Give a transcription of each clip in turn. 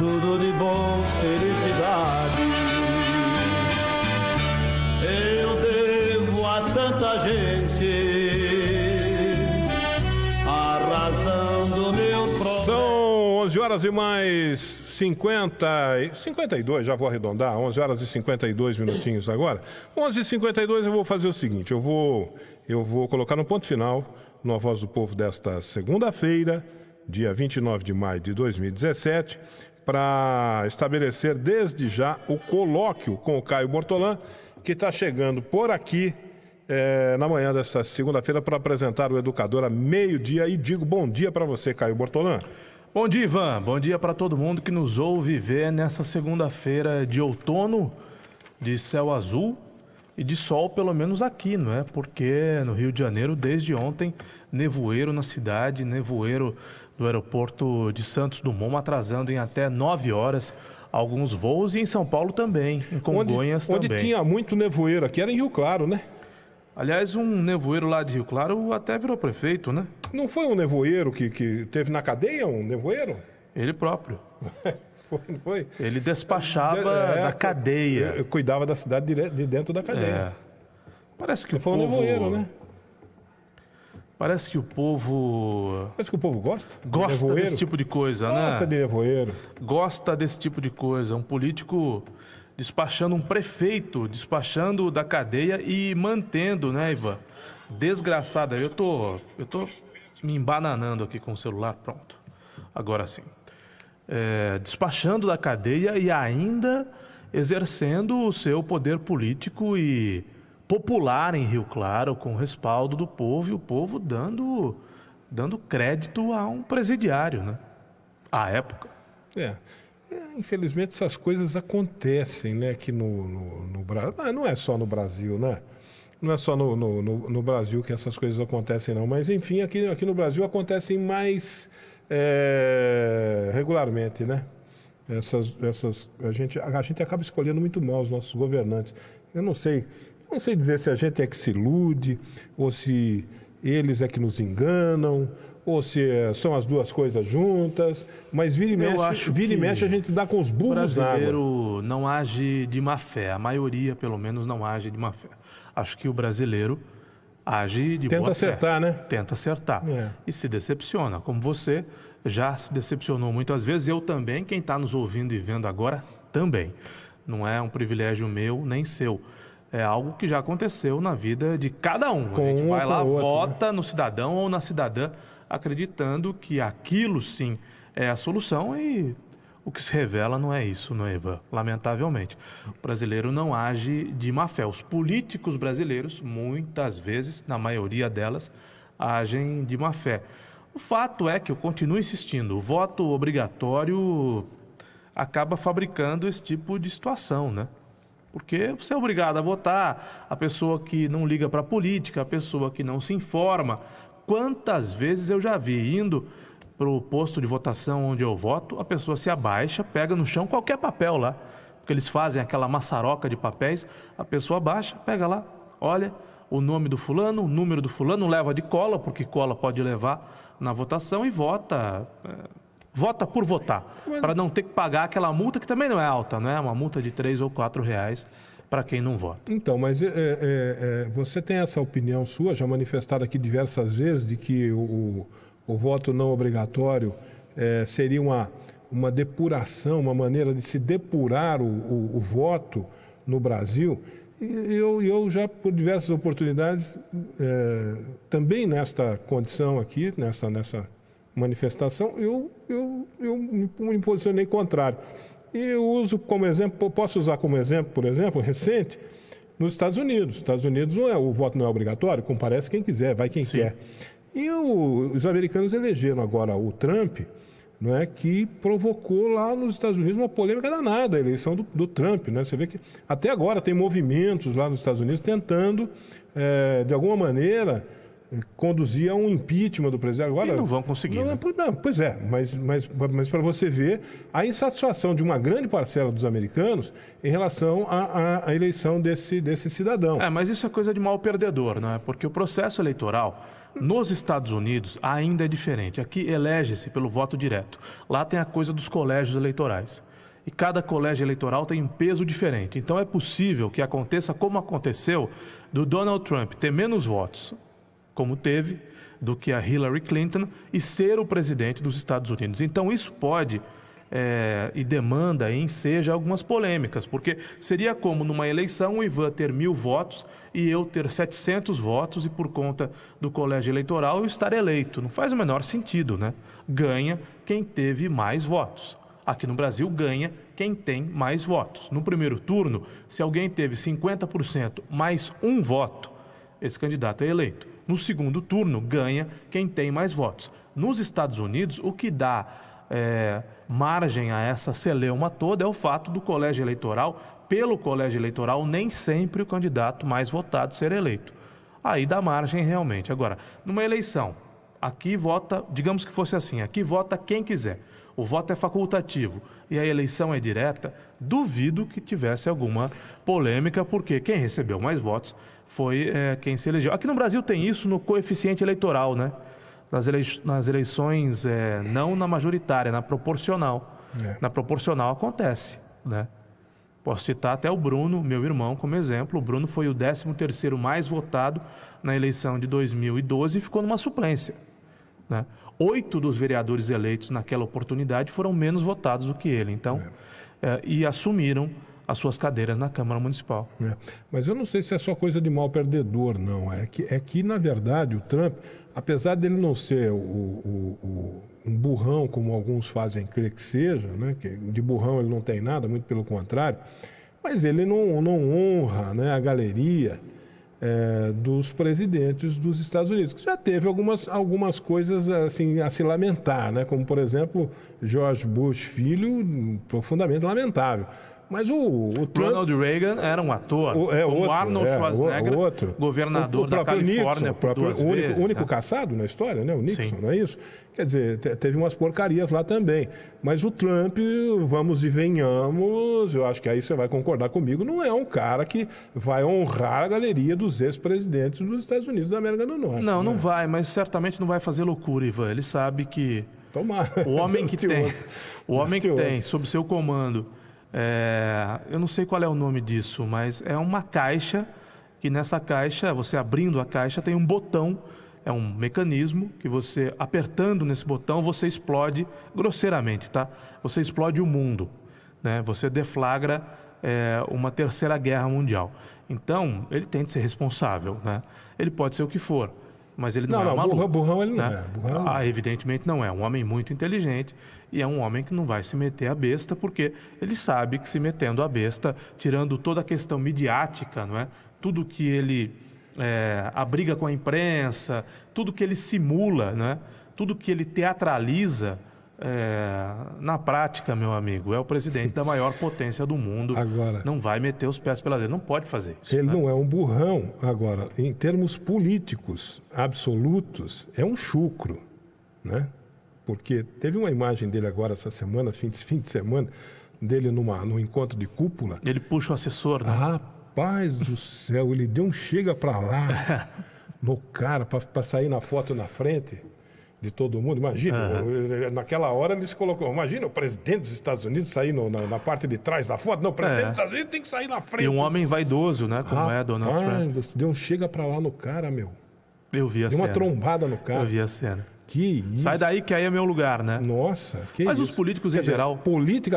tudo de bom, felicidade. Eu devo a tanta gente a razão do meu problema. São 11 horas e mais 52, já vou arredondar, 11 horas e 52 minutinhos agora. 11h52 eu vou fazer o seguinte, eu vou colocar no ponto final, no Voz do Povo desta segunda-feira, dia 29 de maio de 2017, para estabelecer desde já o colóquio com o Caio Bortolã, que está chegando por aqui na manhã desta segunda-feira para apresentar o Educador a meio-dia. E digo bom dia para você, Caio Bortolã. Bom dia, Ivan. Bom dia para todo mundo que nos ouve ver nessa segunda-feira de outono, de céu azul e de sol, pelo menos aqui, não é? Porque no Rio de Janeiro, desde ontem, nevoeiro na cidade, nevoeiro do aeroporto de Santos Dumont, atrasando em até 9 horas alguns voos, e em São Paulo também, em Congonhas também. Onde tinha muito nevoeiro aqui era em Rio Claro, né? Aliás, um nevoeiro lá de Rio Claro até virou prefeito, né? Não foi um nevoeiro que teve na cadeia, um nevoeiro? Ele próprio. Não foi? Ele despachava da cadeia. Eu cuidava da cidade de dentro da cadeia. Parece que foi um nevoeiro, né? Parece que o povo... Parece que o povo gosta? Gosta desse tipo de coisa, né? Gosta de nevoeiro. Gosta desse tipo de coisa. Um político despachando, um prefeito despachando da cadeia e mantendo, né, Ivan? Desgraçada. Eu tô me embananando aqui com o celular. Pronto. Agora sim. Despachando da cadeia e ainda exercendo o seu poder político e popular em Rio Claro, com o respaldo do povo, e o povo dando crédito a um presidiário, né? À época. Infelizmente essas coisas acontecem, né, aqui no Brasil. Não é só no Brasil, né? Não é só no Brasil que essas coisas acontecem, não. Mas, enfim, aqui no Brasil acontecem mais regularmente, né? A gente acaba escolhendo muito mal os nossos governantes. Eu não sei dizer se a gente é que se ilude, ou se eles é que nos enganam, ou se são as duas coisas juntas, mas vira e mexe a gente dá com os burros na água. O brasileiro não age de má fé, a maioria, pelo menos, não age de má fé. Acho que o brasileiro age de boa fé. Tenta acertar, né? Tenta acertar. E se decepciona, como você já se decepcionou muitas vezes, eu também, quem está nos ouvindo e vendo agora, também. Não é um privilégio meu nem seu. É algo que já aconteceu na vida de cada um. A gente vai lá, vota no cidadão ou na cidadã, acreditando que aquilo sim é a solução, e o que se revela não é isso, não é, Ivan? Lamentavelmente. O brasileiro não age de má fé. Os políticos brasileiros, muitas vezes, na maioria delas, agem de má fé. O fato é que eu continuo insistindo, o voto obrigatório acaba fabricando esse tipo de situação, né? Porque você é obrigado a votar, a pessoa que não liga para a política, a pessoa que não se informa. Quantas vezes eu já vi indo para o posto de votação onde eu voto, a pessoa se abaixa, pega no chão qualquer papel lá, porque eles fazem aquela maçaroca de papéis, a pessoa abaixa, pega lá, olha o nome do fulano, o número do fulano, leva de cola, porque cola pode levar na votação, e vota... Vota por votar, para não ter que pagar aquela multa que também não é alta, não é? Uma multa de R$3 ou R$4 para quem não vota. Então, mas você tem essa opinião sua, já manifestada aqui diversas vezes, de que o voto não obrigatório seria uma depuração, uma maneira de se depurar o voto no Brasil. E eu já, por diversas oportunidades, também nesta condição aqui, nessa manifestação, eu me posicionei contrário. E eu uso como exemplo, posso usar como exemplo, por exemplo, recente, nos Estados Unidos. Nos Estados Unidos o voto não é obrigatório, comparece quem quiser, vai quem quer. E os americanos elegeram agora o Trump, não é, que provocou lá nos Estados Unidos uma polêmica danada, a eleição do Trump, né? Você vê que até agora tem movimentos lá nos Estados Unidos tentando, de alguma maneira, conduzir a um impeachment do presidente. Agora, e não vão conseguir. Pois é, mas para você ver a insatisfação de uma grande parcela dos americanos em relação à eleição desse cidadão. Mas isso é coisa de mal perdedor, não é? Porque o processo eleitoral Nos Estados Unidos ainda é diferente. Aqui elege-se pelo voto direto. Lá tem a coisa dos colégios eleitorais. E cada colégio eleitoral tem um peso diferente. Então é possível que aconteça como aconteceu do Donald Trump ter menos votos, como teve, do que a Hillary Clinton, e ser o presidente dos Estados Unidos. Então isso pode e demanda e enseja algumas polêmicas, porque seria como numa eleição o Ivan ter 1000 votos e eu ter 700 votos e por conta do colégio eleitoral eu estar eleito. Não faz o menor sentido, né? Ganha quem teve mais votos. Aqui no Brasil ganha quem tem mais votos. No primeiro turno, se alguém teve 50% mais um voto, esse candidato é eleito. No segundo turno, ganha quem tem mais votos. Nos Estados Unidos, o que dá margem a essa celeuma toda é o fato do colégio eleitoral, pelo colégio eleitoral, nem sempre o candidato mais votado ser eleito. Aí dá margem realmente. Agora, numa eleição, aqui vota, digamos que fosse assim, aqui vota quem quiser. O voto é facultativo e a eleição é direta, duvido que tivesse alguma polêmica, porque quem recebeu mais votos foi quem se elegeu. Aqui no Brasil tem isso no coeficiente eleitoral, né? Nas eleições, não na majoritária, na proporcional. Na proporcional acontece, né? Posso citar até o Bruno, meu irmão, como exemplo. O Bruno foi o 13º mais votado na eleição de 2012 e ficou numa suplência, né? 8 dos vereadores eleitos naquela oportunidade foram menos votados do que ele. Então, e assumiram as suas cadeiras na Câmara Municipal. Mas eu não sei se é só coisa de mal perdedor, não. É que na verdade, o Trump, apesar dele não ser um burrão, como alguns fazem crer que seja, né? Que de burrão ele não tem nada, muito pelo contrário, mas ele não honra, né, a galeria dos presidentes dos Estados Unidos, que já teve algumas coisas assim a se lamentar, né? Como, por exemplo, George Bush filho, profundamente lamentável. Mas o Trump... Ronald Reagan era um ator, como Arnold Schwarzenegger, governador da Califórnia por 2 vezes. O único caçado na história, né? O Nixon, sim, não é isso? Quer dizer, teve umas porcarias lá também. Mas o Trump, vamos e venhamos, eu acho que aí você vai concordar comigo, não é um cara que vai honrar a galeria dos ex-presidentes dos Estados Unidos da América do Norte. Não, né? Não vai, mas certamente não vai fazer loucura, Ivan. Ele sabe que o homem que tem sob seu comando... eu não sei qual é o nome disso, mas é uma caixa, que nessa caixa, você abrindo a caixa, tem um botão, é um mecanismo que você, apertando nesse botão, você explode grosseiramente, tá? Você explode o mundo, né? Você deflagra uma terceira guerra mundial. Então, ele tem de ser responsável, né? Ele pode ser o que for, mas ele não é um maluco. Burrão ele não né? é. Burrão não. Evidentemente não é. Um homem muito inteligente e é um homem que não vai se meter a besta, porque ele sabe que se metendo a besta, tirando toda a questão midiática, não é? Tudo que ele a briga com a imprensa, tudo que ele simula, né? Tudo que ele teatraliza, na prática, meu amigo, é o presidente da maior potência do mundo. Agora, não vai meter os pés pela dentro, não pode fazer isso. Ele né? não é um burrão. Agora, em termos políticos absolutos, é um chucro, né? Porque teve uma imagem dele agora essa semana, fim de semana, dele num encontro de cúpula. Ele puxa o assessor, né? Rapaz do céu, ele deu um chega pra lá no cara, pra sair na foto na frente de todo mundo. Imagina, naquela hora ele se colocou. Imagina o presidente dos Estados Unidos sair na parte de trás da foto. Não, o presidente dos Estados Unidos tem que sair na frente. E um homem vaidoso, né? Como é Donald Trump. Deu um chega pra lá no cara, meu. Eu vi a deu cena. Deu uma trombada no cara. Eu vi a cena. Que isso? Sai daí que aí é meu lugar, né? Nossa, que mas isso? Os políticos em geral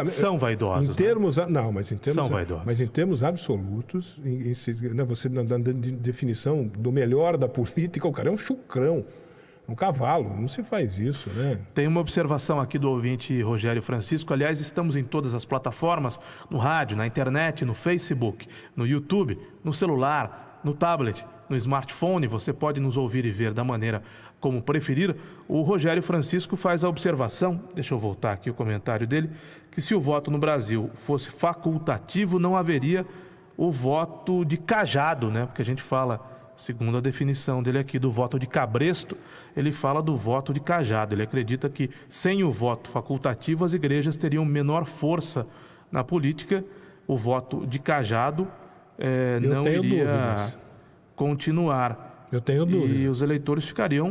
são vaidosos. Em termos, né? Não, mas em termos, são vaidosos. Mas em termos absolutos, você na definição do melhor da política, o cara é um chucrão, um cavalo. Não se faz isso, né? Tem uma observação aqui do ouvinte Rogério Francisco. Aliás, estamos em todas as plataformas, no rádio, na internet, no Facebook, no YouTube, no celular, no tablet, no smartphone. Você pode nos ouvir e ver da maneira como preferir. O Rogério Francisco faz a observação, deixa eu voltar aqui o comentário dele, que se o voto no Brasil fosse facultativo, não haveria o voto de cajado, né? Porque a gente fala, segundo a definição dele aqui, do voto de cabresto, ele fala do voto de cajado. Ele acredita que sem o voto facultativo as igrejas teriam menor força na política. O voto de cajado não iria continuar. Eu tenho dúvida. E os eleitores ficariam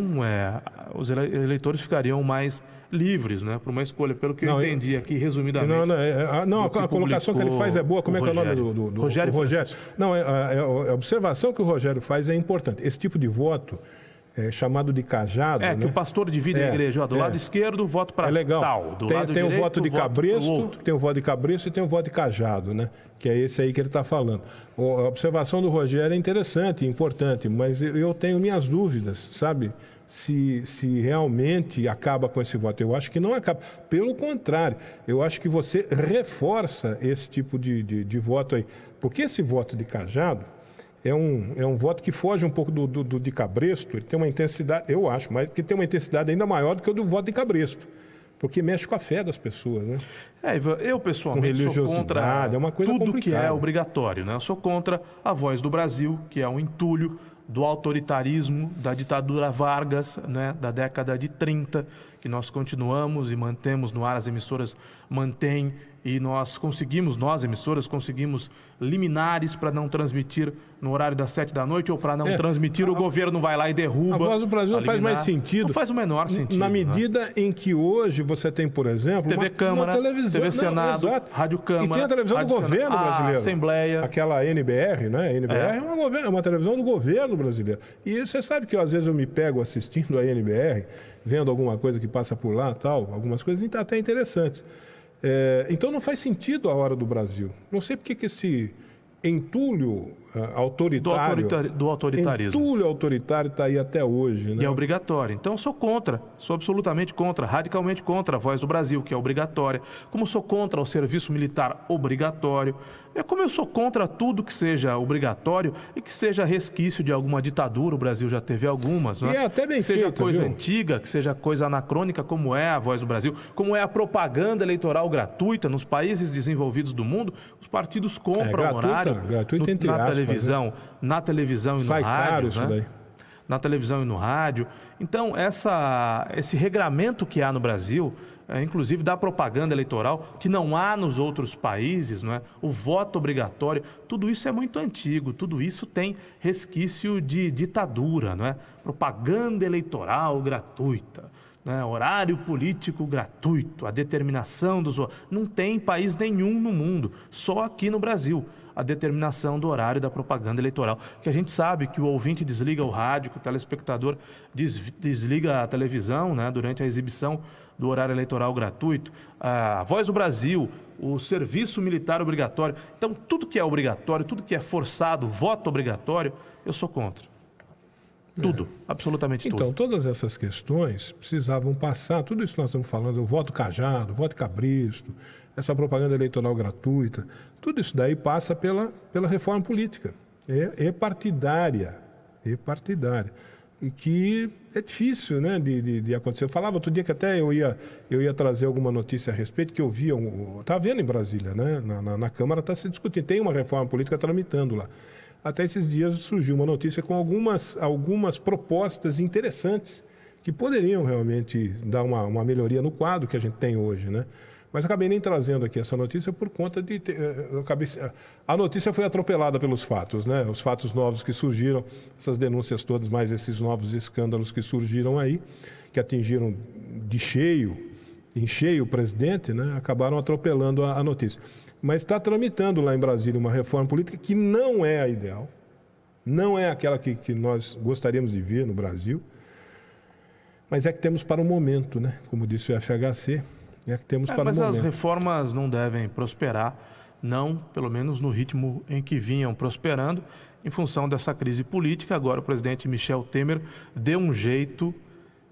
mais livres, né, para uma escolha, pelo que eu entendi aqui, resumidamente. A colocação que ele faz é boa. Como é que é o nome do Rogério? Não, a observação que o Rogério faz é importante. Esse tipo de voto é chamado de cajado. Que o pastor divide a igreja. Do lado esquerdo, voto para tal. Do lado tem direito, o voto de cabresto, tem o voto de cabresto e tem o voto de cajado, né? Que é esse aí que ele está falando. A observação do Rogério é interessante, importante, mas eu tenho minhas dúvidas, sabe? Se realmente acaba com esse voto. Eu acho que não acaba. Pelo contrário, eu acho que você reforça esse tipo de voto aí. Porque esse voto de cajado é um voto que foge um pouco do de cabresto. Ele tem uma intensidade, eu acho, mas que tem uma intensidade ainda maior do que o do voto de cabresto. Porque mexe com a fé das pessoas, né? Eu pessoalmente sou contra é uma coisa tudo complicada. Que é obrigatório, né? Eu sou contra a Voz do Brasil, que é um entulho do autoritarismo, da ditadura Vargas, né? Da década de 30, que nós continuamos e mantemos no ar, as emissoras mantêm, e nós emissoras, conseguimos liminares para não transmitir no horário das 7 da noite ou para não transmitir, o governo vai lá e derruba. A Voz do Brasil não faz mais sentido. Não faz o menor sentido. Na medida em que hoje você tem, por exemplo, TV Câmara, televisão, TV Senado, Rádio Câmara. E tem a televisão do governo brasileiro. Assembleia. Aquela NBR, né? A NBR é uma televisão do governo brasileiro. E você sabe que às vezes eu me pego assistindo a NBR, vendo alguma coisa que passa por lá, tal, algumas coisas até interessantes. Então não faz sentido a hora do Brasil. Não sei porque que esse entulho autoritário... Do autoritarismo. Entulho autoritário está aí até hoje, né? E é obrigatório. Então eu sou contra, sou absolutamente contra, radicalmente contra a Voz do Brasil, que é obrigatória. Como sou contra o serviço militar obrigatório. Como eu sou contra tudo que seja obrigatório e que seja resquício de alguma ditadura. O Brasil já teve algumas, né? E é até bem que seja feito, coisa viu? antiga, que seja coisa anacrônica, como é a Voz do Brasil, como é a propaganda eleitoral gratuita nos países desenvolvidos do mundo. Os partidos compram horário na televisão e no Sai rádio. Caro isso daí. Na televisão e no rádio. Então, esse regramento que há no Brasil, inclusive da propaganda eleitoral, que não há nos outros países, não é? O voto obrigatório, tudo isso é muito antigo, tudo isso tem resquício de ditadura, não é? Propaganda eleitoral gratuita, né? Horário político gratuito, a determinação dos... Não tem país nenhum no mundo, só aqui no Brasil, a determinação do horário da propaganda eleitoral. Que a gente sabe que o ouvinte desliga o rádio, que o telespectador desliga a televisão, né, durante a exibição do horário eleitoral gratuito. A Voz do Brasil, o serviço militar obrigatório. Então, tudo que é obrigatório, tudo que é forçado, voto obrigatório, eu sou contra. Tudo, absolutamente tudo. Então, todas essas questões precisavam passar, tudo isso que nós estamos falando, o voto cajado, o voto cabresto, essa propaganda eleitoral gratuita, tudo isso daí passa pela reforma política, é partidária, e que é difícil, né, de acontecer. Eu falava outro dia que até eu ia trazer alguma notícia a respeito, que eu via, estava vendo em Brasília, né, na Câmara está se discutindo, tem uma reforma política tramitando lá. Até esses dias surgiu uma notícia com algumas propostas interessantes que poderiam realmente dar uma melhoria no quadro que a gente tem hoje, né? Mas acabei nem trazendo aqui essa notícia por conta de... A notícia foi atropelada pelos fatos, né? Os fatos novos que surgiram, essas denúncias todas, mais esses novos escândalos que surgiram aí, que atingiram em cheio o presidente, né? Acabaram atropelando a notícia. Mas está tramitando lá em Brasília uma reforma política que não é a ideal, não é aquela que nós gostaríamos de ver no Brasil, mas é que temos para o momento, né? Como disse o FHC, é que temos para o momento. Mas as reformas não devem prosperar, não, pelo menos no ritmo em que vinham prosperando, em função dessa crise política. Agora o presidente Michel Temer deu um jeito...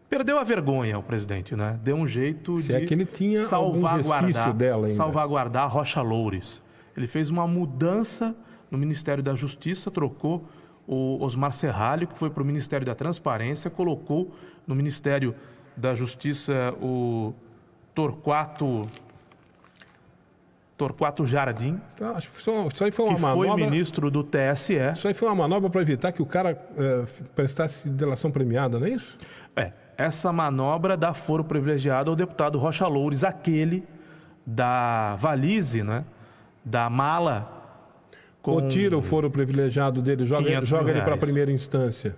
Perdeu a vergonha o presidente, né? Deu um jeito de que ele tinha salvaguardar a Rocha Loures. Ele fez uma mudança no Ministério da Justiça, trocou o Osmar Serralho, que foi para o Ministério da Transparência, colocou no Ministério da Justiça o Torquato Jardim, acho que isso aí foi uma manobra, foi ministro do TSE. Isso aí foi uma manobra para evitar que o cara prestasse delação premiada, não é isso? Essa manobra dá foro privilegiado ao deputado Rocha Loures, aquele da valise, né? Da mala. Ou tira o foro privilegiado dele, joga ele para a primeira instância.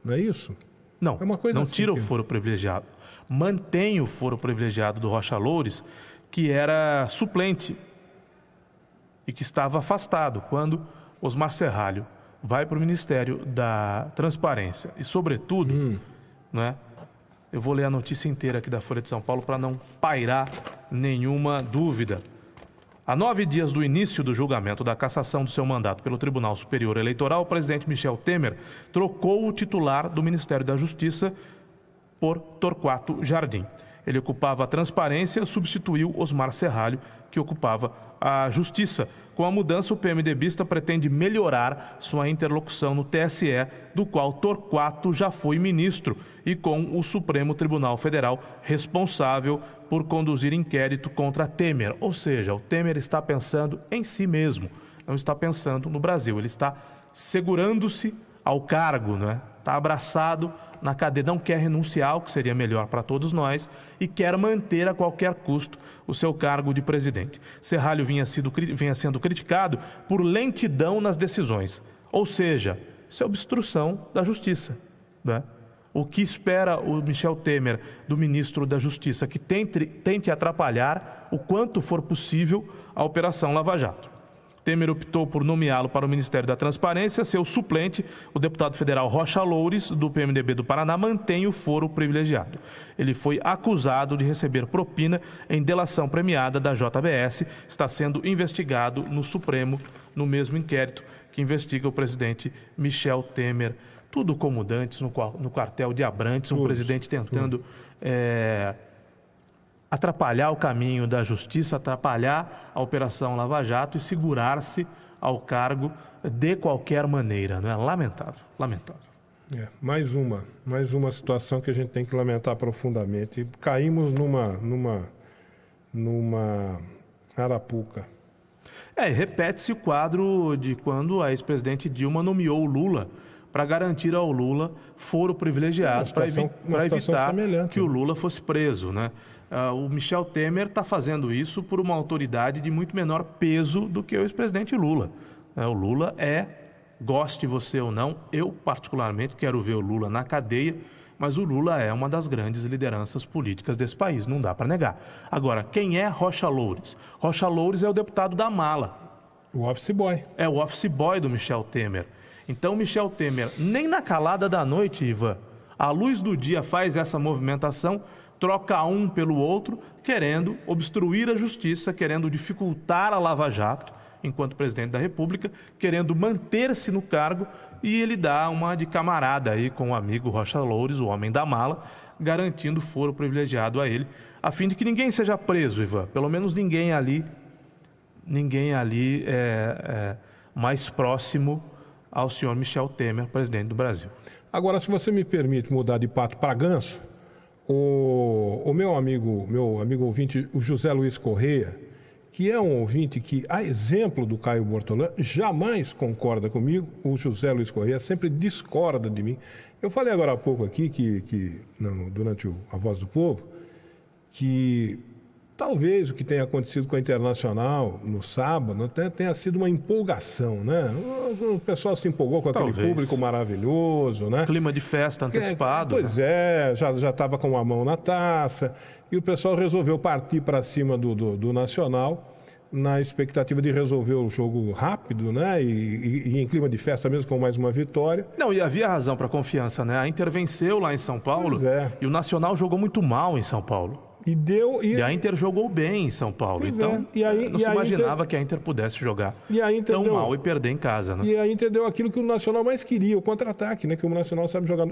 não é isso? Não, É uma coisa não assim tira que- o foro privilegiado. Mantém o foro privilegiado do Rocha Loures, que era suplente e que estava afastado quando Osmar Serralho vai para o Ministério da Transparência. E, sobretudo, né, eu vou ler a notícia inteira aqui da Folha de São Paulo para não pairar nenhuma dúvida. A 9 dias do início do julgamento da cassação do seu mandato pelo Tribunal Superior Eleitoral, o presidente Michel Temer trocou o titular do Ministério da Justiça por Torquato Jardim. Ele ocupava a transparência e substituiu Osmar Serralho, que ocupava a justiça. Com a mudança, o PMDBista pretende melhorar sua interlocução no TSE, do qual Torquato já foi ministro, e com o Supremo Tribunal Federal responsável por conduzir inquérito contra Temer. Ou seja, o Temer está pensando em si mesmo, não está pensando no Brasil. Ele está segurando-se ao cargo, né? Está abraçado na cadeia, não quer renunciar, o que seria melhor para todos nós, e quer manter a qualquer custo o seu cargo de presidente. Serralho vinha sendo criticado por lentidão nas decisões, ou seja, isso é obstrução da justiça, né? O que espera o Michel Temer do ministro da Justiça? Que tente atrapalhar o quanto for possível a Operação Lava Jato. Temer optou por nomeá-lo para o Ministério da Transparência. Seu suplente, o deputado federal Rocha Loures, do PMDB do Paraná, mantém o foro privilegiado. Ele foi acusado de receber propina em delação premiada da JBS. Está sendo investigado no Supremo, no mesmo inquérito que investiga o presidente Michel Temer. Tudo como dantes no quartel de Abrantes, um presidente tentando atrapalhar o caminho da justiça, atrapalhar a Operação Lava Jato e segurar-se ao cargo de qualquer maneira. Não é? Lamentável, lamentável. Mais uma situação que a gente tem que lamentar profundamente. Caímos numa arapuca. Repete-se o quadro de quando a ex-presidente Dilma nomeou o Lula para garantir ao Lula foro privilegiado, para evitar que o Lula fosse preso, né? O Michel Temer está fazendo isso por uma autoridade de muito menor peso do que o ex-presidente Lula. O Lula goste você ou não, eu particularmente quero ver o Lula na cadeia, mas o Lula é uma das grandes lideranças políticas desse país, não dá para negar. Agora, quem é Rocha Loures? Rocha Loures é o deputado da mala. O office boy. É o office boy do Michel Temer. Então, Michel Temer, nem na calada da noite, Ivan, à luz do dia faz essa movimentação, troca um pelo outro, querendo obstruir a justiça, querendo dificultar a Lava Jato, enquanto presidente da República, querendo manter-se no cargo, e ele dá uma de camarada aí com o amigo Rocha Loures, o homem da mala, garantindo foro privilegiado a ele, a fim de que ninguém seja preso, Ivan, pelo menos ninguém ali mais próximo ao senhor Michel Temer, presidente do Brasil. Agora, se você me permite mudar de pato para ganso, o meu amigo ouvinte, o José Luiz Correia, que é um ouvinte que, a exemplo do Caio Bortolã, jamais concorda comigo. O José Luiz Correia sempre discorda de mim. Eu falei agora há pouco aqui, durante a Voz do Povo, que talvez o que tenha acontecido com a Internacional no sábado tenha sido uma empolgação, né? O pessoal se empolgou com aquele público maravilhoso, né? Clima de festa antecipado. Pois é, já estava com a mão na taça. E o pessoal resolveu partir para cima do Nacional, na expectativa de resolver o jogo rápido, né? E em clima de festa mesmo, com mais uma vitória. Não, e havia razão para confiança, né? A Inter venceu lá em São Paulo e o Nacional jogou muito mal em São Paulo. E a Inter jogou bem em São Paulo. Então, não se imaginava que a Inter pudesse jogar tão mal e perder em casa, né? E a Inter deu aquilo que o Nacional mais queria, o contra-ataque, né? Que o Nacional sabe jogar.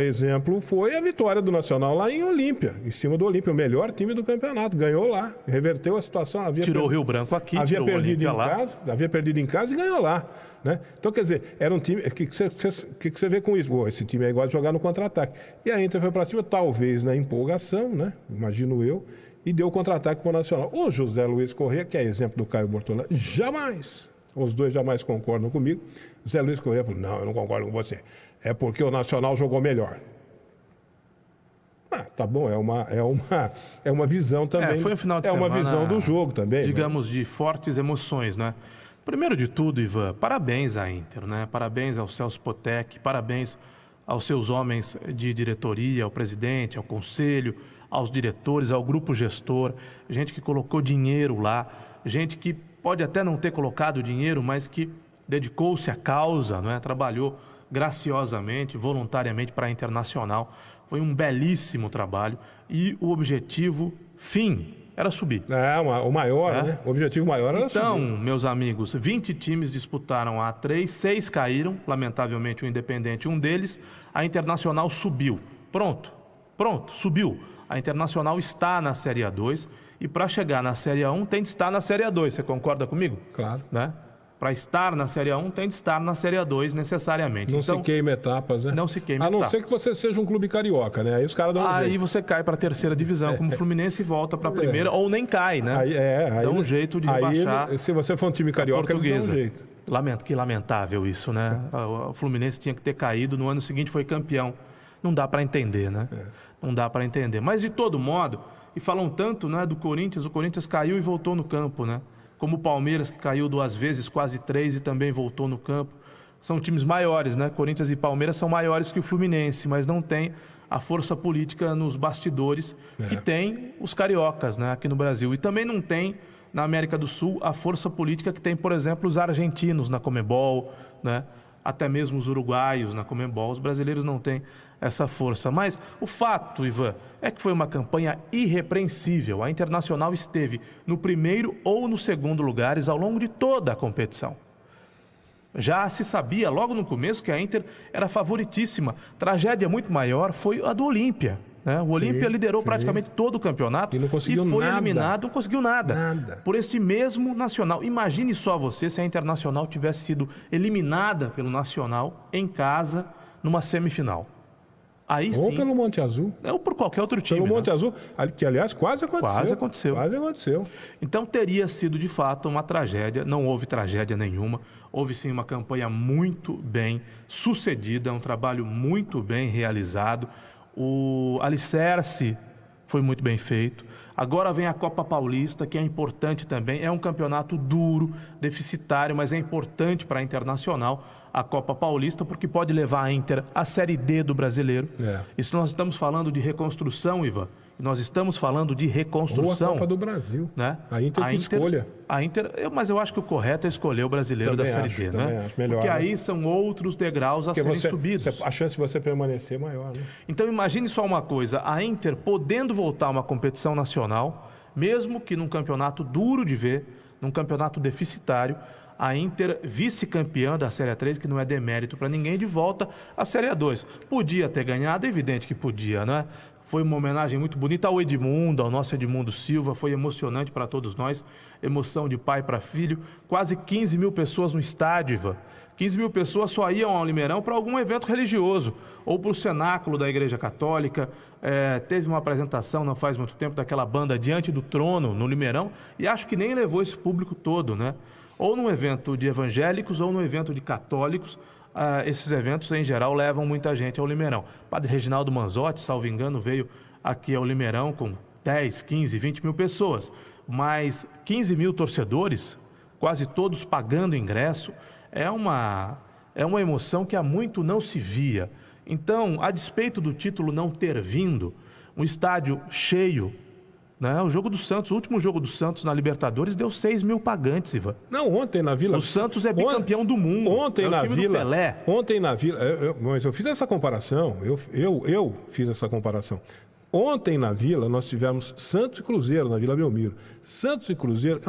Exemplo foi a vitória do Nacional lá em Olímpia, em cima do Olímpia, o melhor time do campeonato. Ganhou lá, reverteu a situação. Tirou o Rio Branco aqui, tirou o Olímpia lá. Havia perdido em casa e ganhou lá. Né? Então, quer dizer, era um time... O que você vê com isso? Pô, esse time é igual de jogar no contra-ataque. E a Inter foi para cima, talvez na empolgação, né? Imagino eu, e deu o contra-ataque para o Nacional. O José Luiz Correia, que é exemplo do Caio Bortolã, jamais, os dois jamais concordam comigo. José Luiz Correia falou, não, eu não concordo com você. É porque o Nacional jogou melhor. Tá bom, é uma visão também. Foi um final de semana, uma visão do jogo também. Digamos, né? De fortes emoções, né? Primeiro de tudo, Ivan, parabéns à Inter, né? Parabéns ao Celso Potec, parabéns aos seus homens de diretoria, ao presidente, ao conselho, aos diretores, ao grupo gestor, gente que colocou dinheiro lá, gente que pode até não ter colocado dinheiro, mas que dedicou-se à causa, não é? Trabalhou graciosamente, voluntariamente para a Internacional. Foi um belíssimo trabalho e o objetivo fim era subir. O maior, né? O objetivo maior era subir. Então, meus amigos, 20 times disputaram a A3, 6 caíram, lamentavelmente o Independente, um deles, a Internacional subiu. Pronto, subiu. A Internacional está na Série A2 e para chegar na Série A1 tem de estar na Série A2, você concorda comigo? Claro. Né? Para estar na Série A1 tem de estar na Série A2 necessariamente. Não então, se queima etapas, né? Não se queima etapas. A não etapas. ser que você seja um clube carioca, né? Aí os caras dão um jeito. Aí jeito. você cai para a terceira divisão, como o Fluminense, e volta para a primeira, ou nem cai, né? Aí dá um jeito de rebaixar. Se você for um time carioca, eles dão um jeito. Que lamentável isso, né? O Fluminense tinha que ter caído, no ano seguinte foi campeão. Não dá para entender, né? Não dá para entender. Mas de todo modo, e falam tanto, né, do Corinthians, o Corinthians caiu e voltou no campo, né? Como o Palmeiras, que caiu 2 vezes, quase 3, e também voltou no campo. São times maiores, né? Corinthians e Palmeiras são maiores que o Fluminense, mas não tem a força política nos bastidores que tem os cariocas, né, aqui no Brasil. E também não tem, na América do Sul, a força política que tem, por exemplo, os argentinos na Conmebol, né? Até mesmo os uruguaios na Conmebol. Os brasileiros não têm essa força. Mas o fato, Ivan, é que foi uma campanha irrepreensível. A Internacional esteve no primeiro ou no segundo lugares ao longo de toda a competição. Já se sabia logo no começo que a Inter era favoritíssima. Tragédia muito maior foi a do Olímpia, né? O Olímpia liderou praticamente todo o campeonato e não conseguiu foi nada. eliminado, não conseguiu nada por esse mesmo Nacional. Imagine só você se a Internacional tivesse sido eliminada pelo Nacional em casa numa semifinal. Aí ou sim, pelo Monte Azul. Ou por qualquer outro time. Pelo Monte Azul, que aliás quase aconteceu. Quase aconteceu. Então teria sido de fato uma tragédia. Não houve tragédia nenhuma. Houve sim uma campanha muito bem sucedida, um trabalho muito bem realizado. O alicerce foi muito bem feito. Agora vem a Copa Paulista, que é importante também. É um campeonato duro, deficitário, mas é importante para a Internacional a Copa Paulista, porque pode levar a Inter à Série D do Brasileiro. Isso nós estamos falando de reconstrução, Ivan. Nós estamos falando de reconstrução. Ou a Copa do Brasil. Né? A Inter que escolha. Mas eu acho que o correto é escolher o brasileiro também da Série D, né? Acho melhor, porque né? aí são outros degraus a serem subidos. A chance de você permanecer é maior, né? Então imagine só uma coisa, a Inter podendo voltar a uma competição nacional, mesmo que num campeonato duro de ver, num campeonato deficitário, a Inter vice-campeã da Série A3, que não é demérito para ninguém, de volta à Série A2. Podia ter ganhado, é evidente que podia, né? Foi uma homenagem muito bonita ao Edmundo, ao nosso Edmundo Silva, foi emocionante para todos nós, emoção de pai para filho, quase 15 mil pessoas no estádio, Ivan. 15 mil pessoas só iam ao Limeirão para algum evento religioso, ou para o cenáculo da Igreja Católica. Teve uma apresentação, não faz muito tempo, daquela banda Diante do Trono, no Limeirão, e acho que nem levou esse público todo, né? Ou num evento de evangélicos, ou num evento de católicos. Esses eventos, em geral, levam muita gente ao Limeirão. Padre Reginaldo Manzotti, salvo engano, veio aqui ao Limeirão com 10, 15, 20 mil pessoas. Mas 15 mil torcedores, quase todos pagando ingresso, é uma emoção que há muito não se via. Então, a despeito do título não ter vindo, um estádio cheio, né? O jogo do Santos, o último jogo do Santos na Libertadores deu 6 mil pagantes, Ivan. Não, ontem na Vila... O Santos é bicampeão do mundo. Ontem na Vila... Pelé. Ontem na Vila... Mas eu fiz essa comparação, eu fiz essa comparação. Ontem na Vila nós tivemos Santos e Cruzeiro, na Vila Belmiro. Santos e Cruzeiro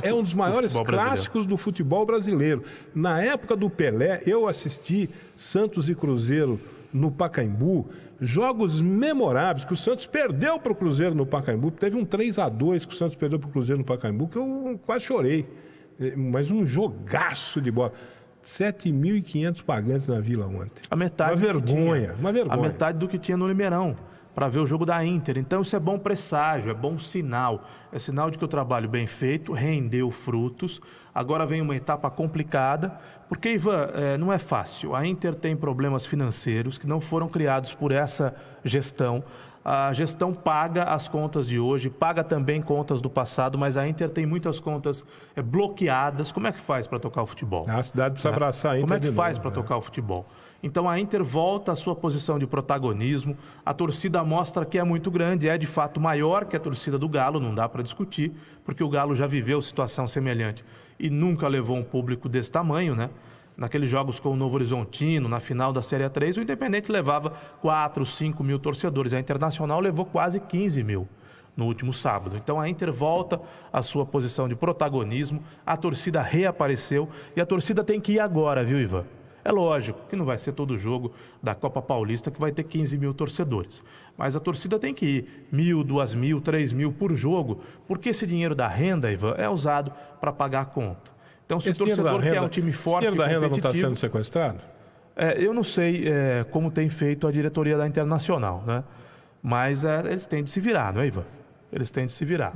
é um dos maiores clássicos do futebol brasileiro. Na época do Pelé, eu assisti Santos e Cruzeiro no Pacaembu, jogos memoráveis, que o Santos perdeu para o Cruzeiro no Pacaembu. Teve um 3-2 que o Santos perdeu para o Cruzeiro no Pacaembu, que eu quase chorei. Mas um jogaço de bola. 7.500 pagantes na Vila ontem. A metade uma vergonha. A metade do que tinha no Limeirão, para ver o jogo da Inter. Então isso é bom presságio, é bom sinal. É sinal de que o trabalho bem feito rendeu frutos. Agora vem uma etapa complicada, porque, Ivan, não é fácil. A Inter tem problemas financeiros que não foram criados por essa gestão. A gestão paga as contas de hoje, paga também contas do passado, mas a Inter tem muitas contas bloqueadas. Como é que faz para tocar o futebol? A cidade precisa abraçar a Inter. Como é que faz para tocar o futebol? Então a Inter volta à sua posição de protagonismo, a torcida mostra que é muito grande, é de fato maior que a torcida do Galo, não dá para discutir, porque o Galo já viveu situação semelhante e nunca levou um público desse tamanho, né? Naqueles jogos com o Novo Horizontino, na final da Série A3, o Independente levava 4, 5 mil torcedores, a Internacional levou quase 15 mil no último sábado. Então a Inter volta à sua posição de protagonismo, a torcida reapareceu e a torcida tem que ir agora, viu, Ivan? É lógico que não vai ser todo jogo da Copa Paulista que vai ter 15 mil torcedores. Mas a torcida tem que ir 1.000, 2.000, 3.000 por jogo, porque esse dinheiro da renda, Ivan, é usado para pagar a conta. Então, se o torcedor quer um time forte e competitivo... O dinheiro da renda não está sendo sequestrado? Eu não sei como tem feito a diretoria da Internacional, né? Mas eles têm de se virar, não é, Ivan? Eles têm de se virar.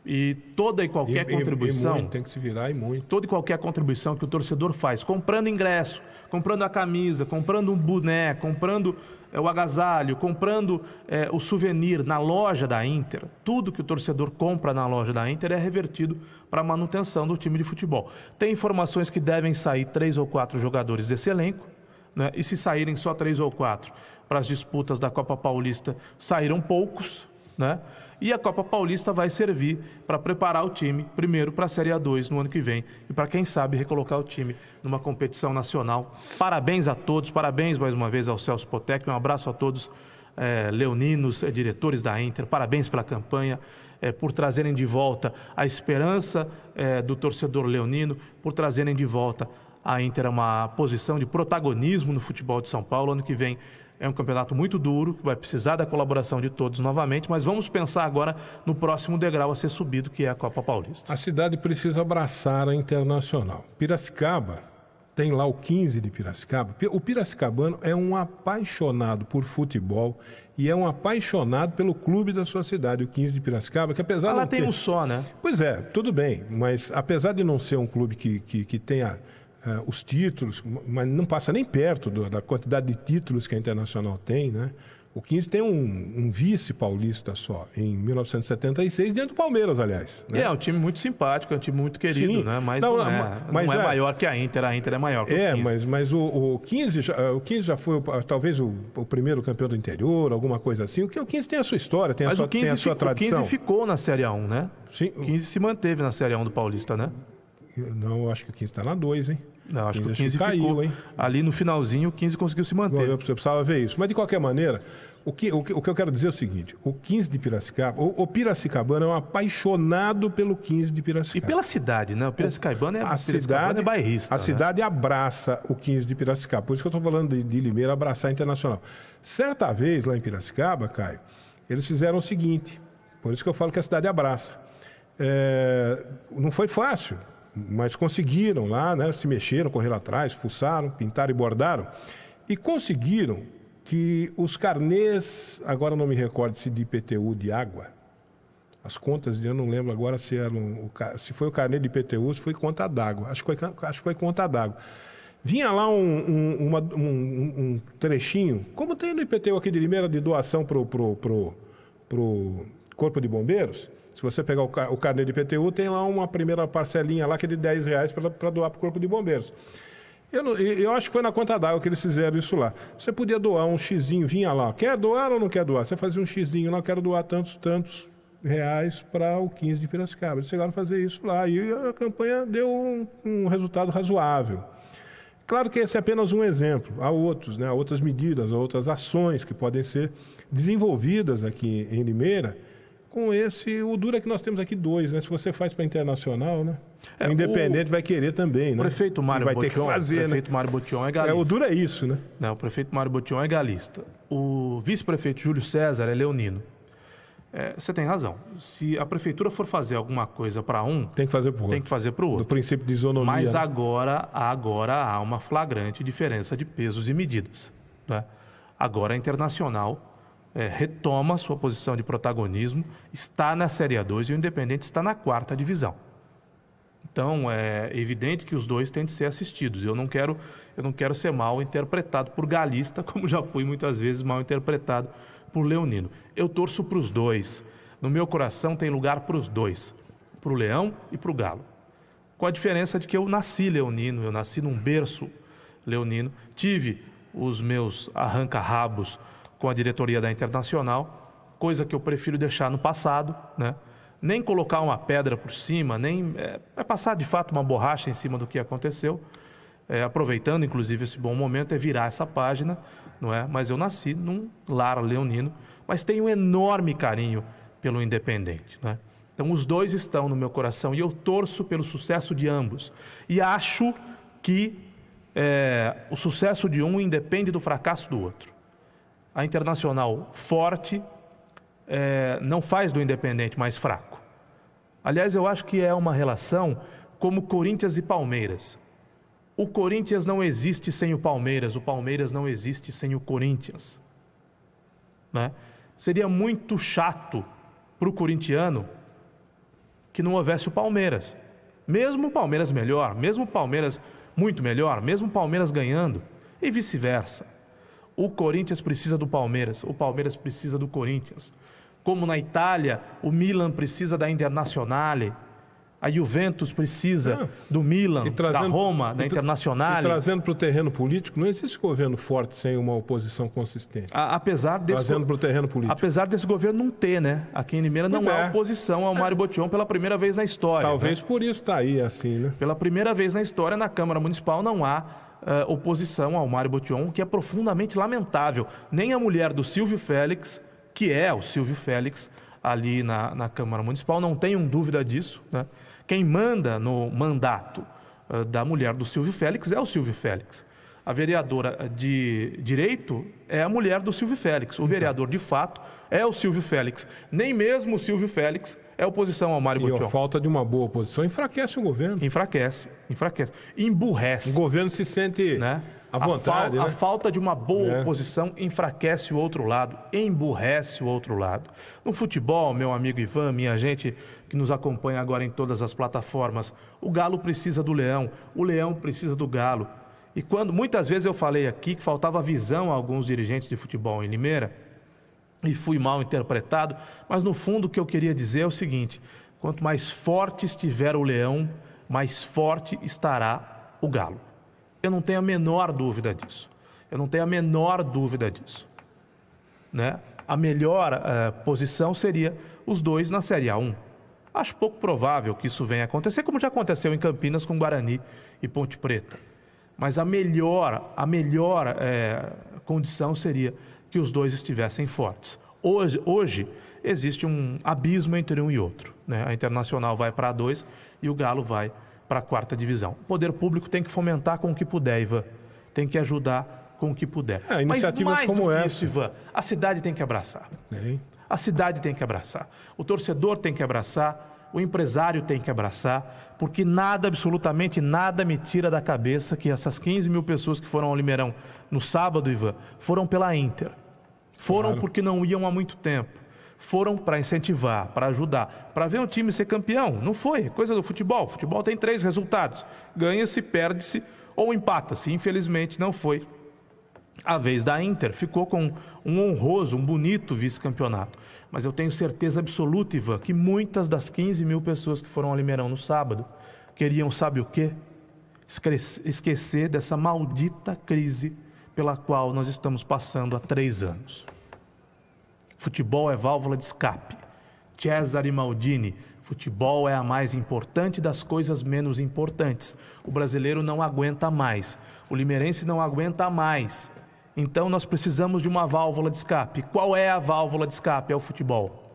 E toda e qualquer contribuição... Tem que se virar e muito. Toda e qualquer contribuição que o torcedor faz, comprando ingresso, comprando a camisa, comprando um boné, comprando o agasalho, comprando o souvenir na loja da Inter, tudo que o torcedor compra na loja da Inter é revertido para a manutenção do time de futebol. Tem informações que devem sair 3 ou 4 jogadores desse elenco, né? E se saírem só 3 ou 4 para as disputas da Copa Paulista, saíram poucos, né? E a Copa Paulista vai servir para preparar o time, primeiro para a Série A2 no ano que vem e para, quem sabe, recolocar o time numa competição nacional. Parabéns a todos, parabéns mais uma vez ao Celso Potec, um abraço a todos, leoninos, diretores da Inter, parabéns pela campanha, por trazerem de volta a esperança do torcedor leonino, por trazerem de volta a Inter a uma posição de protagonismo no futebol de São Paulo. Ano que vem é um campeonato muito duro, que vai precisar da colaboração de todos novamente, mas vamos pensar agora no próximo degrau a ser subido, que é a Copa Paulista. A cidade precisa abraçar a Internacional. Piracicaba, tem lá o 15 de Piracicaba. O piracicabano é um apaixonado por futebol e é um apaixonado pelo clube da sua cidade, o 15 de Piracicaba, que apesar de lá tem um só, né? Pois é, tudo bem, mas apesar de não ser um clube que tenha... os títulos, mas não passa nem perto da quantidade de títulos que a Internacional tem, né? O 15 tem um vice paulista só, em 1976, dentro do Palmeiras, aliás. Né? É um time muito simpático, é um time muito querido, Sim. Né? Mas não é maior que a Inter é maior que o 15. Mas o 15 já foi talvez o primeiro campeão do interior, alguma coisa assim. O 15 tem a sua história, tem a sua tradição. O 15 ficou na Série A1, né? Sim. O 15 se manteve na Série A1 do Paulista, né? Não, eu acho que o 15 está na 2, hein? Não, acho que o 15 caiu, ficou. Hein? Ali no finalzinho, o 15 conseguiu se manter. Eu precisava ver isso. Mas, de qualquer maneira, o que eu quero dizer é o seguinte. O 15 de Piracicaba, o piracicabano é um apaixonado pelo 15 de Piracicaba. E pela cidade, né? O piracicabano é bairrista. A cidade abraça o 15 de Piracicaba. Por isso que eu estou falando de Limeira abraçar a Internacional. Certa vez, lá em Piracicaba, Caio, eles fizeram o seguinte. Por isso que eu falo que a cidade abraça. Não foi fácil. Mas conseguiram lá, né, se mexeram, correram atrás, fuçaram, pintaram e bordaram. E conseguiram que os carnês, agora não me recordo se de IPTU de água, as contas, eu não lembro agora se se foi o carnê de IPTU, se foi conta d'água. Acho que foi conta d'água. Vinha lá um trechinho, como tem no IPTU aqui de Limeira, de doação pro Corpo de Bombeiros. Se você pegar o carnê de IPTU, tem lá uma primeira parcelinha lá que é de R$10 para doar para o Corpo de Bombeiros. Eu acho que foi na conta d'água que eles fizeram isso lá. Você podia doar um xizinho, vinha lá, quer doar ou não quer doar? Você fazia um xizinho, não quero doar tantos reais para o 15 de Piracicaba. Eles chegaram a fazer isso lá e a campanha deu um resultado razoável. Claro que esse é apenas um exemplo. Há outros, né? Há outras medidas, há outras ações que podem ser desenvolvidas aqui em Limeira. Com o duro é que nós temos aqui 2, né? Se você faz para Internacional, né? O Independente vai querer também, né? O prefeito Mário Botion, ter que fazer, o prefeito Mário Botion é galista. O duro é isso, né? Não, o prefeito Mário Botion é galista. O vice-prefeito Júlio César é leonino. Você tem razão. Se a prefeitura for fazer alguma coisa para um, tem que fazer para o outro. Tem que fazer para o outro. Do princípio de isonomia. Mas né? agora há uma flagrante diferença de pesos e medidas, né? Agora a Internacional retoma sua posição de protagonismo, está na Série A2 e o Independente está na 4ª divisão. Então, é evidente que os dois têm de ser assistidos. Eu não quero ser mal interpretado por galista, como já fui muitas vezes mal interpretado por leonino. Eu torço para os dois. No meu coração tem lugar para os dois, para o Leão e para o Galo. Com a diferença de que eu nasci leonino, eu nasci num berço leonino, tive os meus arranca-rabos com a diretoria da Internacional, coisa que eu prefiro deixar no passado, né? Nem colocar uma pedra por cima, nem passar de fato uma borracha em cima do que aconteceu, aproveitando inclusive esse bom momento, é virar essa página, não é? Mas eu nasci num lar leonino, mas tenho um enorme carinho pelo Independente, né? Então os dois estão no meu coração e eu torço pelo sucesso de ambos. E acho que o sucesso de um independe do fracasso do outro. A Internacional forte não faz do Independente mais fraco. Aliás, eu acho que é uma relação como Corinthians e Palmeiras. O Corinthians não existe sem o Palmeiras não existe sem o Corinthians, né? Seria muito chato para o corintiano que não houvesse o Palmeiras. Mesmo o Palmeiras melhor, mesmo o Palmeiras muito melhor, mesmo o Palmeiras ganhando, e vice-versa. O Corinthians precisa do Palmeiras, o Palmeiras precisa do Corinthians. Como na Itália, o Milan precisa da Internazionale, a Juventus precisa do Milan, da Roma, da Internazionale. E trazendo para o terreno político, não existe governo forte sem uma oposição consistente. Apesar desse governo não ter, né? Aqui em Limeira não há oposição ao Mário Botion pela primeira vez na história. Talvez, né? Por isso está aí assim, né? Pela primeira vez na história, na Câmara Municipal não há oposição ao Mário Botion, o que é profundamente lamentável. Nem a mulher do Silvio Félix, que é o Silvio Félix, ali na Câmara Municipal, não tenham dúvida disso, né? Quem manda no mandato da mulher do Silvio Félix é o Silvio Félix. A vereadora de direito é a mulher do Silvio Félix. O vereador, de fato, é o Silvio Félix. Nem mesmo o Silvio Félix é oposição ao Mário Botion. E a falta de uma boa oposição enfraquece o governo. Enfraquece. Emburrece. O governo se sente, né, à vontade. A falta de uma boa oposição enfraquece o outro lado, emburrece o outro lado. No futebol, meu amigo Ivan, minha gente que nos acompanha agora em todas as plataformas, o Galo precisa do Leão, o Leão precisa do Galo. E quando muitas vezes eu falei aqui que faltava visão a alguns dirigentes de futebol em Limeira, e fui mal interpretado, mas no fundo o que eu queria dizer é o seguinte: quanto mais forte estiver o Leão, mais forte estará o Galo. Eu não tenho a menor dúvida disso. Né? A melhor posição seria os dois na Série A1. Acho pouco provável que isso venha a acontecer, como já aconteceu em Campinas com Guarani e Ponte Preta. Mas a melhor condição seria que os dois estivessem fortes. Hoje existe um abismo entre um e outro, né? A Internacional vai para A2 e o Galo vai para a 4ª divisão. O poder público tem que fomentar com o que puder, Ivan. Tem que ajudar com o que puder. Iniciativas mas mais como do que essa, isso, Ivan, a cidade tem que abraçar. A cidade tem que abraçar. O torcedor tem que abraçar. O empresário tem que abraçar. Porque nada, absolutamente nada me tira da cabeça que essas 15 mil pessoas que foram ao Limeirão no sábado, Ivan, foram pela Inter. Foram porque não iam há muito tempo. Foram para incentivar, para ajudar, para ver um time ser campeão. Não foi, coisa do futebol. O futebol tem 3 resultados: ganha-se, perde-se ou empata-se. Infelizmente não foi a vez da Inter. Ficou com um honroso, um bonito vice-campeonato. Mas eu tenho certeza absoluta, Ivan, que muitas das 15 mil pessoas que foram ao Limeirão no sábado queriam, sabe o quê? Esquecer dessa maldita crise pela qual nós estamos passando há 3 anos. Futebol é válvula de escape. Cesare Maldini: futebol é a mais importante das coisas menos importantes. O brasileiro não aguenta mais. O limeirense não aguenta mais. Então nós precisamos de uma válvula de escape. Qual é a válvula de escape? É o futebol.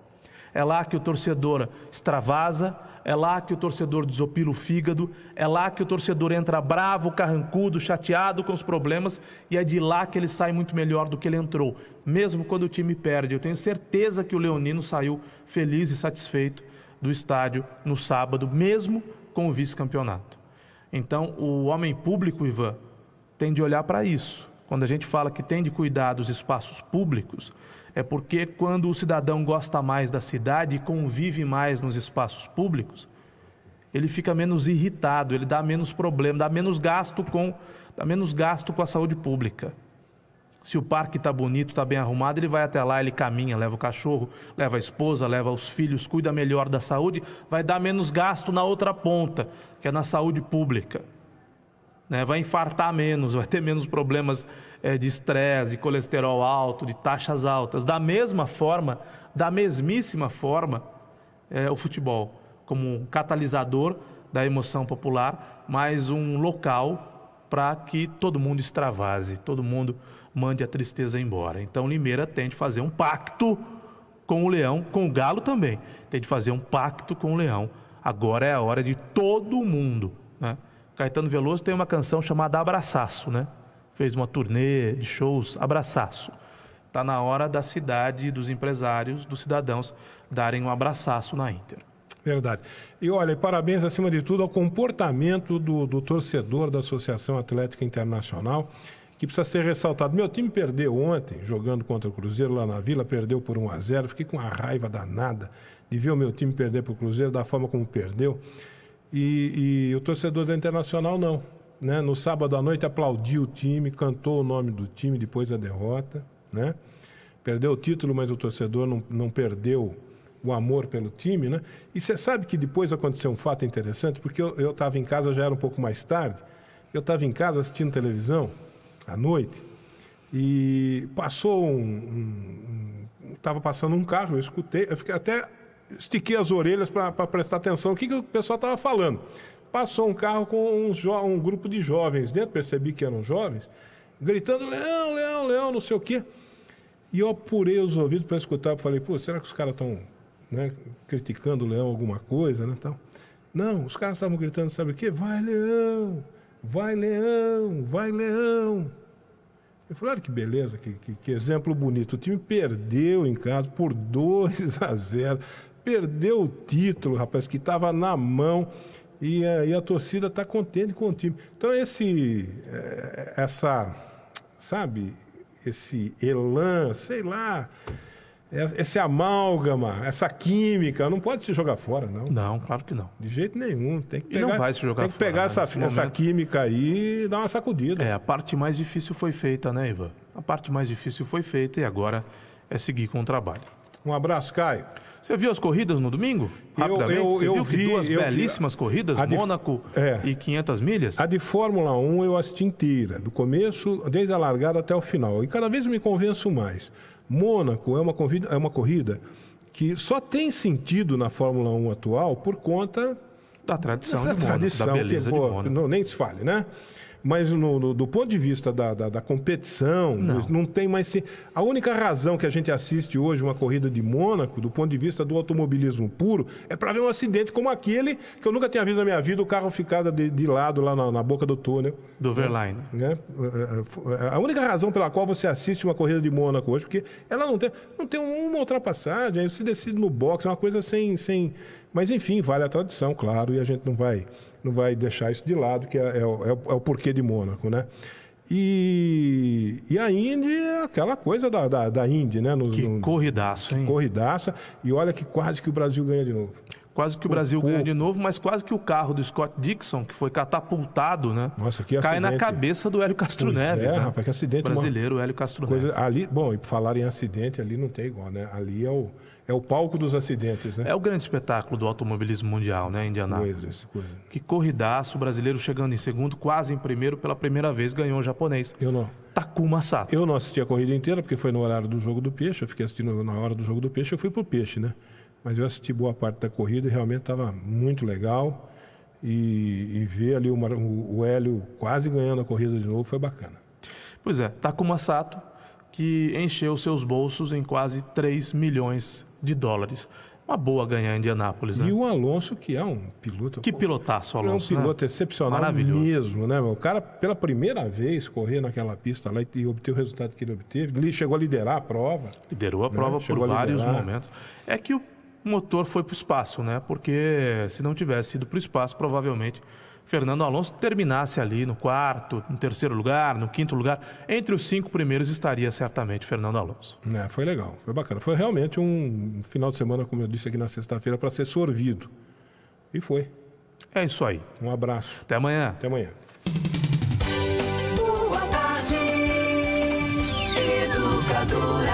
É lá que o torcedor extravasa, é lá que o torcedor desopila o fígado, é lá que o torcedor entra bravo, carrancudo, chateado com os problemas, e é de lá que ele sai muito melhor do que ele entrou, mesmo quando o time perde. Eu tenho certeza que o leonino saiu feliz e satisfeito do estádio no sábado, mesmo com o vice-campeonato. Então, o homem público, Ivan, tem de olhar para isso. Quando a gente fala que tem de cuidar dos espaços públicos, é porque quando o cidadão gosta mais da cidade e convive mais nos espaços públicos, ele fica menos irritado, ele dá menos problema, dá menos gasto com a saúde pública. Se o parque está bonito, está bem arrumado, ele vai até lá, ele caminha, leva o cachorro, leva a esposa, leva os filhos, cuida melhor da saúde, vai dar menos gasto na outra ponta, que é na saúde pública. né? Vai infartar menos, vai ter menos problemas de estresse, de colesterol alto, de taxas altas. Da mesma forma, da mesmíssima forma, o futebol, como um catalisador da emoção popular, mais um local para que todo mundo extravase, todo mundo mande a tristeza embora. Então Limeira tem de fazer um pacto com o Leão, com o Galo também. Tem de fazer um pacto com o Leão. Agora é a hora de todo mundo, né? Caetano Veloso tem uma canção chamada Abraçaço, né? Fez uma turnê de shows, Abraçaço. Está na hora da cidade, dos empresários, dos cidadãos darem um abraçaço na Inter. Verdade. E olha, parabéns acima de tudo ao comportamento do torcedor da Associação Atlética Internacional, que precisa ser ressaltado. Meu time perdeu ontem, jogando contra o Cruzeiro lá na Vila, perdeu por 1-0. Fiquei com uma raiva danada de ver o meu time perder para o Cruzeiro da forma como perdeu. E o torcedor da Internacional não, né? No sábado à noite aplaudiu o time, cantou o nome do time depois da derrota, né? Perdeu o título, mas o torcedor não perdeu o amor pelo time, né? E você sabe que depois aconteceu um fato interessante, porque eu estava em casa, já era um pouco mais tarde, eu estava em casa assistindo televisão à noite e passou estava passando um carro, eu escutei, eu fiquei até estiquei as orelhas para prestar atenção o que o pessoal estava falando. Passou um carro com um grupo de jovens dentro, percebi que eram jovens, gritando Leão, Leão, Leão, não sei o quê. E eu apurei os ouvidos para escutar, falei, pô, será que os caras estão, né, criticando o Leão alguma coisa, né, tal? Não, os caras estavam gritando, sabe o quê? Vai, Leão! Vai, Leão! Vai, Leão! Eu falei, olha que beleza, que exemplo bonito. O time perdeu em casa por 2-0. Perdeu o título, rapaz, que estava na mão. E a torcida está contente com o time. Então, sabe, esse elan, sei lá, esse amálgama, essa química, não pode se jogar fora, não. Não, claro que não. De jeito nenhum. Tem que pegar, e não vai se jogar fora. Tem que pegar essa química aí e dar uma sacudida. A parte mais difícil foi feita, né, Ivan? A parte mais difícil foi feita e agora é seguir com o trabalho. Um abraço, Caio. Você viu as corridas no domingo? Rapidamente? Eu vi duas belíssimas corridas, Mônaco e 500 milhas? A de Fórmula 1 eu assisti inteira, do começo, desde a largada até o final. E cada vez eu me convenço mais. Mônaco é uma corrida que só tem sentido na Fórmula 1 atual por conta da tradição de Mônaco, da beleza de Mônaco. Nem se fale, né? Mas do ponto de vista da competição, não tem mais... A única razão que a gente assiste hoje uma corrida de Mônaco, do ponto de vista do automobilismo puro, é para ver um acidente como aquele que eu nunca tinha visto na minha vida, o carro ficado de lado lá na boca do túnel. Do Verlaine. Né? A única razão pela qual você assiste uma corrida de Mônaco hoje, porque ela não tem uma ultrapassagem, se decide no boxe, é uma coisa sem... Mas, enfim, vale a tradição, claro, e a gente não vai deixar isso de lado, que é o porquê de Mônaco, né? E a Indy é aquela coisa da Indy, né? Corridaço, hein? Corridaça, e olha que quase que o Brasil ganha de novo. Quase que o Brasil ganha de novo, mas quase que o carro do Scott Dixon, que foi catapultado, né? Nossa, que cai acidente. Na cabeça do Hélio Castro Neves, né? Rapaz, que acidente. Brasileiro, Hélio Castro Neves. Ali, bom, e falar em acidente, ali não tem igual, né? Ali é o palco dos acidentes, né? É o grande espetáculo do automobilismo mundial, né, Indianápolis. Coisa. Que corridaço, o brasileiro chegando em segundo, quase em primeiro, pela primeira vez ganhou o japonês. Eu não. Takuma Sato. Eu não assisti a corrida inteira, porque foi no horário do jogo do peixe, eu fiquei assistindo na hora do jogo do peixe, eu fui pro peixe, né? Mas eu assisti boa parte da corrida e realmente estava muito legal. E ver ali o Hélio quase ganhando a corrida de novo foi bacana. Pois é, Takuma Sato, que encheu seus bolsos em quase 3 milhões de dólares. Uma boa ganhar em Indianápolis, né? E o Alonso, que é um piloto... Que pilotaço, Alonso, é um piloto, né? Excepcional. Maravilhoso mesmo, né? O cara, pela primeira vez, correr naquela pista lá e obter o resultado que ele obteve. Ele chegou a liderar a prova. Liderou a prova por vários momentos. É que o motor foi para o espaço, né? Porque se não tivesse ido para o espaço, provavelmente Fernando Alonso terminasse ali no quarto, no terceiro lugar, no quinto lugar. Entre os 5 primeiros estaria certamente Fernando Alonso. Foi legal, foi bacana. Foi realmente um final de semana, como eu disse aqui na sexta-feira, para ser sorvido. E foi. É isso aí. Um abraço. Até amanhã. Até amanhã. Boa tarde, Educadora.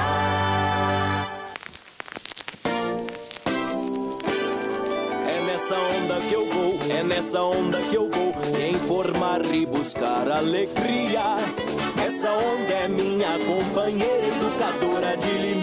É nessa onda que eu vou. É nessa onda que eu vou me informar e buscar alegria. Essa onda é minha companheira educadora de Limeira.